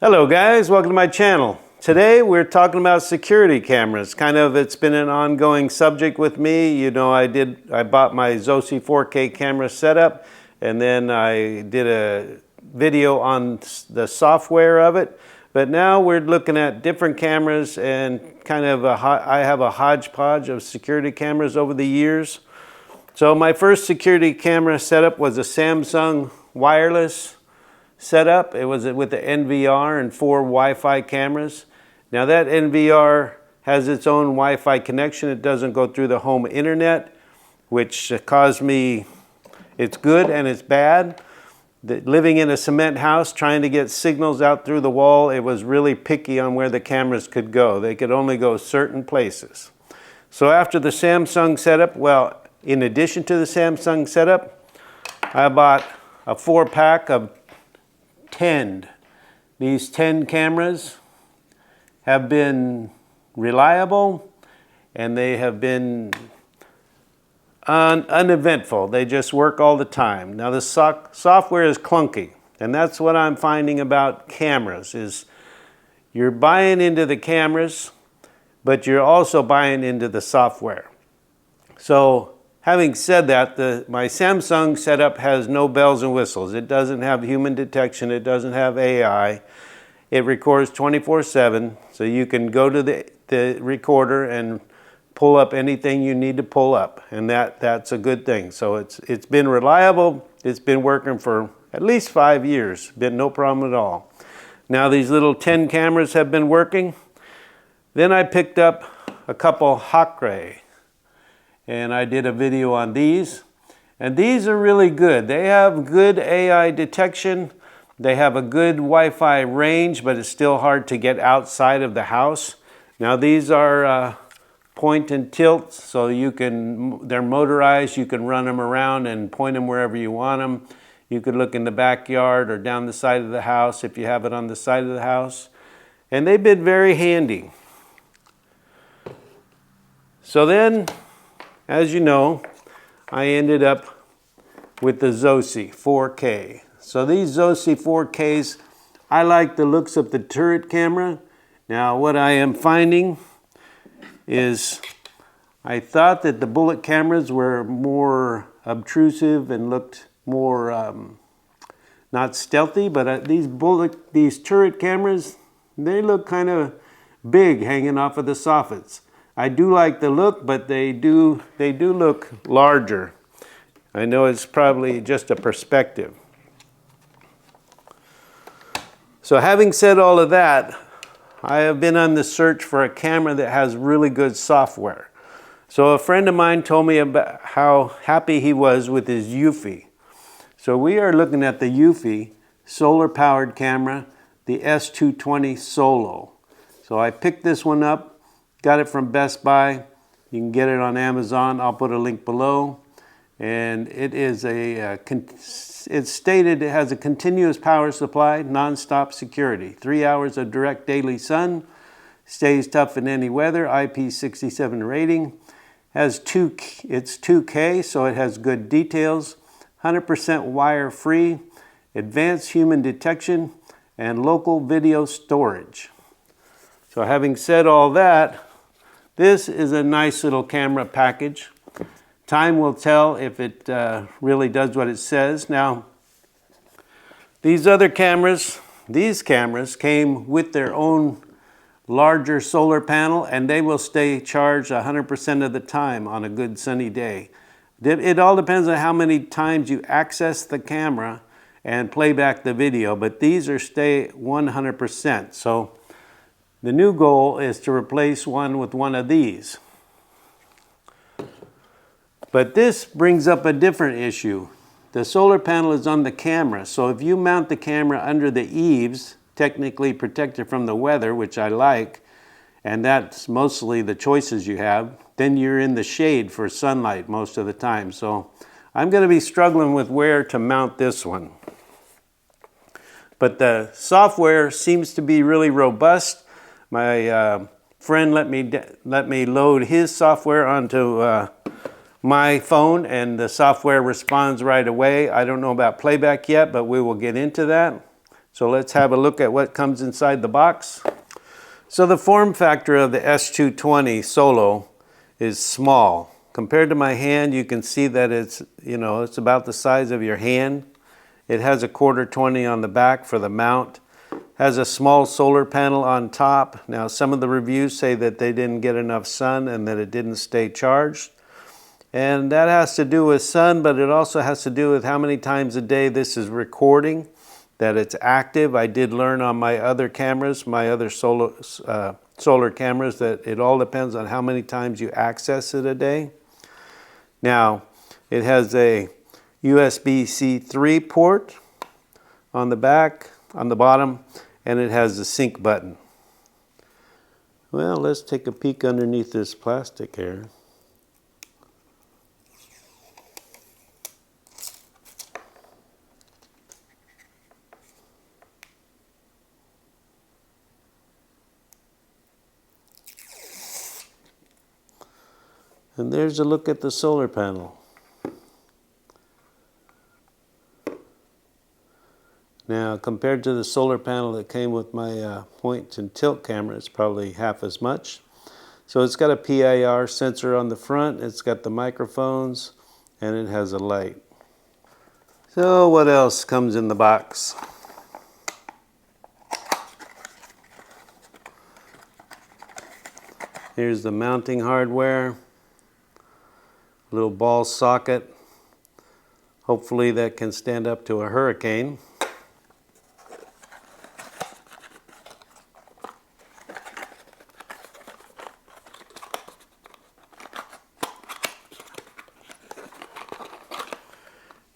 Hello guys, welcome to my channel. Today we're talking about security cameras. It's been an ongoing subject with me. You know, I bought my Zosi 4K camera setup, and then I did a video on the software of it. But now we're looking at different cameras and I have a hodgepodge of security cameras over the years. So my first security camera setup was a Samsung wireless setup. It was with the NVR and 4 Wi-Fi cameras. Now that NVR has its own Wi-Fi connection. It doesn't go through the home internet, which caused me, it's good and it's bad. Living in a cement house, trying to get signals out through the wall, it was really picky on where the cameras could go. They could only go certain places. So after the Samsung setup, well, in addition to the Samsung setup, I bought a 4-pack of 10. These 10 cameras have been reliable and they have been uneventful. They just work all the time. Now the software is clunky, and that's what I'm finding about cameras is you're buying into the cameras, but you're also buying into the software. So having said that, my Samsung setup has no bells and whistles. It doesn't have human detection. It doesn't have AI. It records 24/7, so you can go to the recorder and pull up anything you need to pull up, and that's a good thing. So it's been reliable. It's been working for at least 5 years. Been no problem at all. Now these little 10 cameras have been working. Then I picked up a couple Hawkray, and I did a video on these, and these are really good. They have good AI detection. They have a good Wi-Fi range, but it's still hard to get outside of the house. Now these are point and tilt, so they're motorized. You can run them around and point them wherever you want them. You could look in the backyard or down the side of the house if you have it on the side of the house. And they've been very handy. So then, as you know, I ended up with the Zosi 4K. So these Zosi 4Ks, I like the looks of the turret camera. Now what I am finding is I thought that the bullet cameras were more obtrusive and looked more not stealthy, but these turret cameras, they look kind of big hanging off of the soffits. I do like the look, but they do look larger. I know it's probably just a perspective. So having said all of that, I have been on the search for a camera that has really good software. So a friend of mine told me about how happy he was with his Eufy. So we are looking at the Eufy solar powered camera, the S220 Solo. So I picked this one up, got it from Best Buy. You can get it on Amazon. I'll put a link below. And it is it's stated it has a continuous power supply, non-stop security, 3 hours of direct daily sun, stays tough in any weather, IP67 rating, it's 2K, so it has good details, 100% wire free, advanced human detection, and local video storage. So having said all that, this is a nice little camera package. Time will tell if it really does what it says. Now, these cameras came with their own larger solar panel, and they will stay charged 100% of the time on a good sunny day. It all depends on how many times you access the camera and play back the video, but these stay 100%. So the new goal is to replace one with one of these. But this brings up a different issue. The solar panel is on the camera, so if you mount the camera under the eaves, technically protected from the weather, which I like, and that's mostly the choices you have, then you're in the shade for sunlight most of the time. So I'm going to be struggling with where to mount this one. But the software seems to be really robust. My friend let me load his software onto my phone, and the software responds right away. I don't know about playback yet, but we will get into that. So let's have a look at what comes inside the box. So the form factor of the S220 Solo is small. Compared to my hand, you can see that it's about the size of your hand. It has a 1/4 on the back for the mount. Has a small solar panel on top. Now some of the reviews say that they didn't get enough sun and that it didn't stay charged. And that has to do with sun, but it also has to do with how many times a day this is recording, that it's active. I did learn on my other cameras, my other solar cameras, that it all depends on how many times you access it a day. Now, it has a USB-C 3 port on the back, on the bottom, and it has the sync button. Well, let's take a peek underneath this plastic here. And there's a look at the solar panel. Now, compared to the solar panel that came with my point and tilt camera, it's probably half as much. So it's got a PIR sensor on the front, it's got the microphones, and it has a light. So what else comes in the box? Here's the mounting hardware. Little ball socket. Hopefully that can stand up to a hurricane.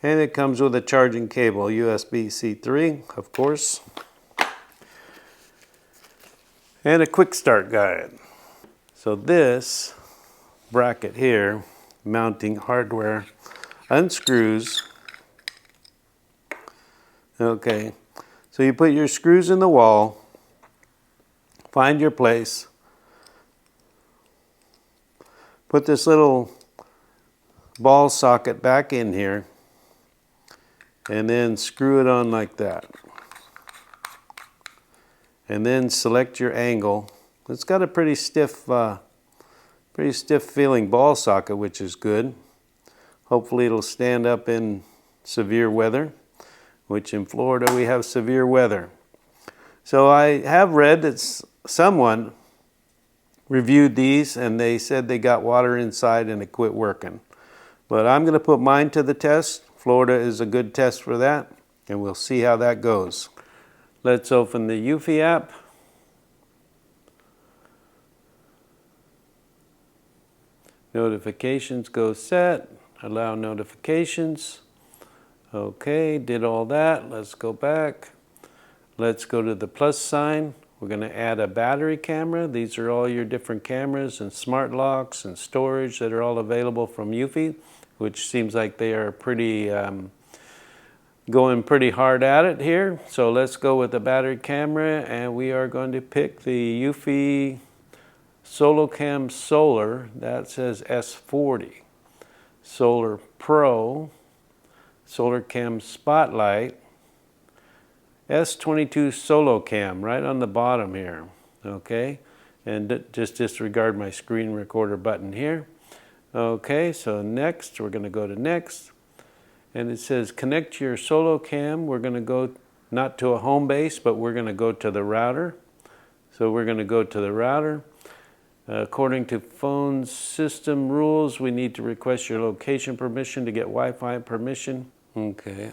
And it comes with a charging cable, USB-C 3, of course. And a quick start guide. So this bracket here, mounting hardware, unscrews. Okay, so you put your screws in the wall, find your place, put this little ball socket back in here, and then screw it on like that. And then select your angle. It's got a pretty stiff feeling ball socket, which is good. Hopefully it'll stand up in severe weather, which in Florida we have severe weather. So I have read that someone reviewed these and they said they got water inside and it quit working. But I'm going to put mine to the test. Florida is a good test for that, and we'll see how that goes. Let's open the Eufy app. Notifications go set. Allow notifications. Okay, did all that. Let's go back. Let's go to the plus sign. We're going to add a battery camera. These are all your different cameras and smart locks and storage that are all available from Eufy, which seems like they are pretty going pretty hard at it here. So let's go with the battery camera, and we are going to pick the Eufy SoloCam Solar. That says S40. Solar Pro, SoloCam Spotlight, S22 SoloCam right on the bottom here. Okay, and just disregard my screen recorder button here. Okay, so next, we're going to go to next. And it says connect your SoloCam. We're going to go not to a HomeBase, but we're going to go to the router. So we're going to go to the router. According to phone system rules, we need to request your location permission to get Wi-Fi permission. Okay,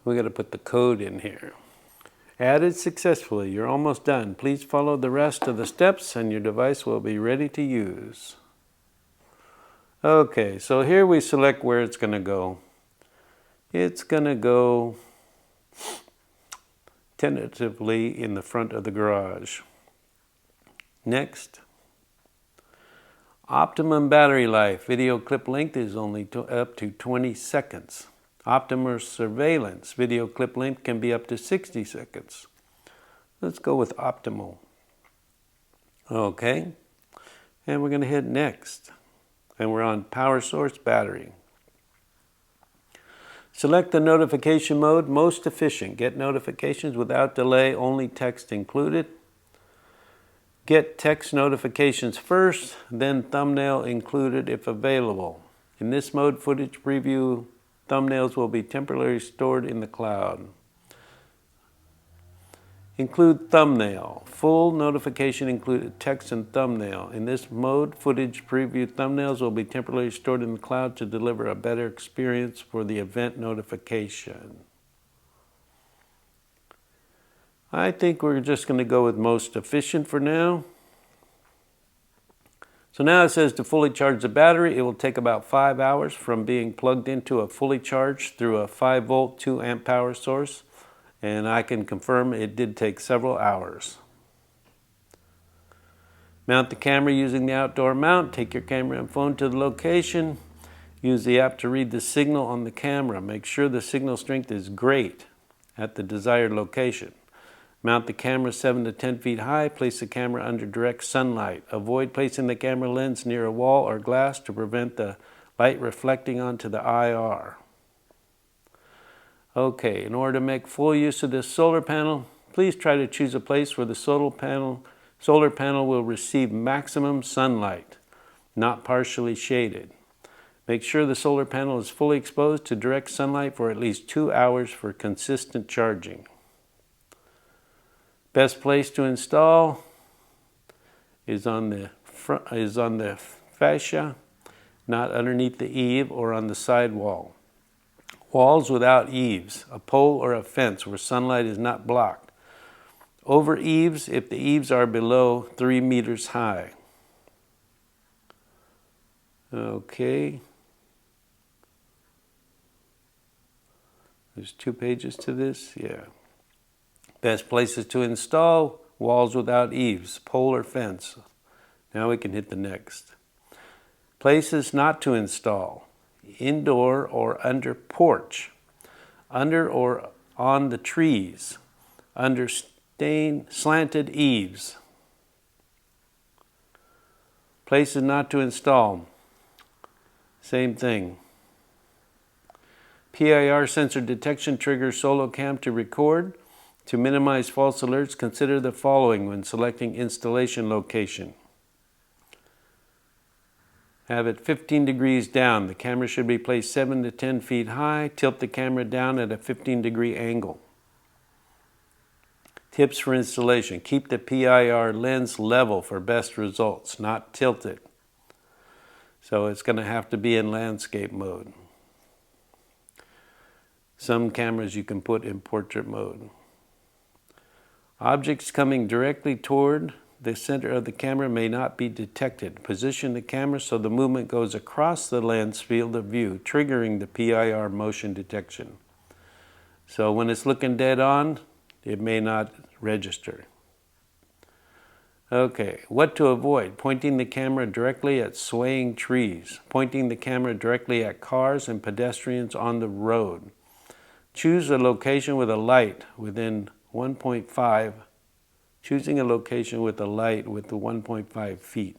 we got to put the code in here. Added successfully. You're almost done. Please follow the rest of the steps and your device will be ready to use. Okay, so here we select where it's going to go. It's going to go tentatively in the front of the garage. Next. Optimum battery life. Video clip length is only up to 20 seconds. Optimal surveillance. Video clip length can be up to 60 seconds. Let's go with optimal. Okay, and we're going to hit next. And we're on power source battery. Select the notification mode, most efficient. Get notifications without delay, only text included. Get text notifications first, then thumbnail included if available. In this mode, footage preview thumbnails will be temporarily stored in the cloud. Include thumbnail. Full notification included text and thumbnail. In this mode, footage preview thumbnails will be temporarily stored in the cloud to deliver a better experience for the event notification. I think we're just going to go with most efficient for now. So now it says to fully charge the battery, it will take about 5 hours from being plugged into a fully charged through a 5 volt 2 amp power source. And I can confirm it did take several hours. Mount the camera using the outdoor mount. Take your camera and phone to the location. Use the app to read the signal on the camera. Make sure the signal strength is great at the desired location. Mount the camera 7 to 10 feet high. Place the camera under direct sunlight. Avoid placing the camera lens near a wall or glass to prevent the light reflecting onto the IR. Okay, in order to make full use of this solar panel, please try to choose a place where the solar panel will receive maximum sunlight, not partially shaded. Make sure the solar panel is fully exposed to direct sunlight for at least 2 hours for consistent charging. Best place to install is on the fascia, not underneath the eave or on the side wall. Walls without eaves, a pole or a fence where sunlight is not blocked. Over eaves if the eaves are below 3 meters high. Okay. There's 2 pages to this, yeah. Best places to install, walls without eaves, pole or fence. Now we can hit the next. Places not to install. Indoor or under porch, under or on the trees, under slanted eaves. Places not to install, same thing. PIR sensor detection triggers SoloCam to record. To minimize false alerts, consider the following when selecting installation location. Have it 15 degrees down. The camera should be placed 7 to 10 feet high. Tilt the camera down at a 15-degree angle. Tips for installation. Keep the PIR lens level for best results, not tilted. So it's going to have to be in landscape mode. Some cameras you can put in portrait mode. Objects coming directly toward the center of the camera may not be detected. Position the camera so the movement goes across the lens field of view, triggering the PIR motion detection. So when it's looking dead on, it may not register. Okay, what to avoid? Pointing the camera directly at swaying trees. Pointing the camera directly at cars and pedestrians on the road. Choose a location with a light within 1.5. Choosing a location with a light with the 1.5 feet.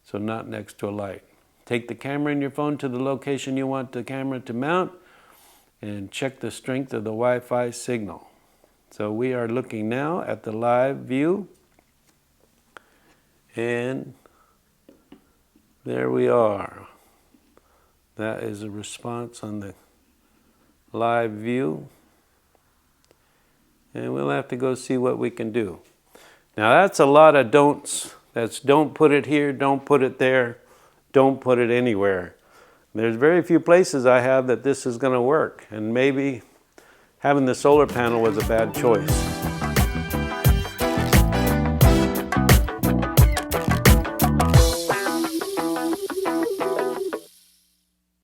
So not next to a light. Take the camera in your phone to the location you want the camera to mount and check the strength of the Wi-Fi signal. So we are looking now at the live view. And there we are. That is a response on the live view. And we'll have to go see what we can do. Now that's a lot of don'ts. That's don't put it here, don't put it there, don't put it anywhere. There's very few places I have that this is going to work. And maybe having the solar panel was a bad choice.